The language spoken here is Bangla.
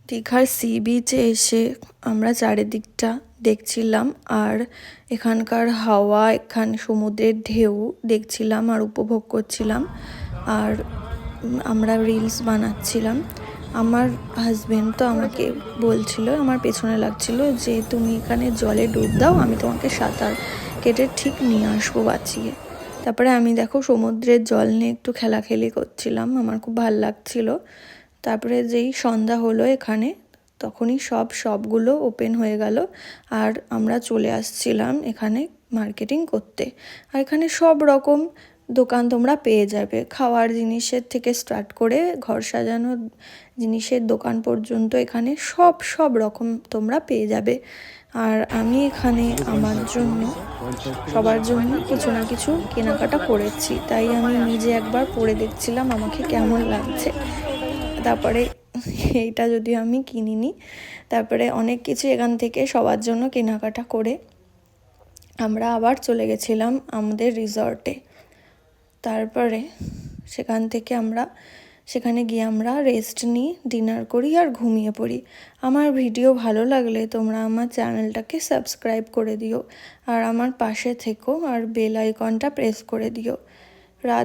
দীঘার সি বিচে এসে আমরা চারিদিকটা দেখছিলাম আর এখানকার হাওয়া, সমুদ্রের ঢেউ দেখছিলাম আর উপভোগ করছিলাম। আর আমরা রিলস বানাচ্ছিলাম। আমার হাজবেন্ড তো আমাকে বলছিল, আমার পেছনে লাগছিল যে তুমি এখানে জলে ডুব দাও, আমি তোমাকে সাঁতার কেটে ঠিক নিয়ে আসবো বাঁচিয়ে। তারপরে আমি দেখো সমুদ্রের জল নিয়ে একটু খেলাখেলি করছিলাম, আমার খুব ভাল লাগছিল। তারপরে যেই সন্ধ্যা হলো এখানে, তখনই সবগুলো ওপেন হয়ে গেল আর আমরা চলে আসছিলাম এখানে মার্কেটিং করতে। আর এখানে সব রকম দোকান তোমরা পেয়ে যাবে, খাওয়ার জিনিসের থেকে স্টার্ট করে ঘর সাজানোর জিনিসের দোকান পর্যন্ত এখানে সব রকম তোমরা পেয়ে যাবে। আর আমি এখানে আমার জন্য, সবার জন্য কিছু না কিছু কেনাকাটা করেছি, তাই আমি নিজে একবার পরে দেখছিলাম আমাকে কেমন লাগছে। তারপরে এইটা যদিও আমি কিনিনি। তারপরে অনেক কিছু এখান থেকে সবার জন্য কেনাকাটা করে আমরা আবার চলে গেছিলাম আমাদের রিসর্টে। তারপরে সেখানে গিয়ে আমরা রেস্ট নিই, ডিনার করি আর ঘুমিয়ে পড়ি। আমার ভিডিও ভালো লাগলে তোমরা আমার চ্যানেলটাকে সাবস্ক্রাইব করে দিও আর আমার পাশে থেকো আর বেল আইকনটা প্রেস করে দিও। রাধে।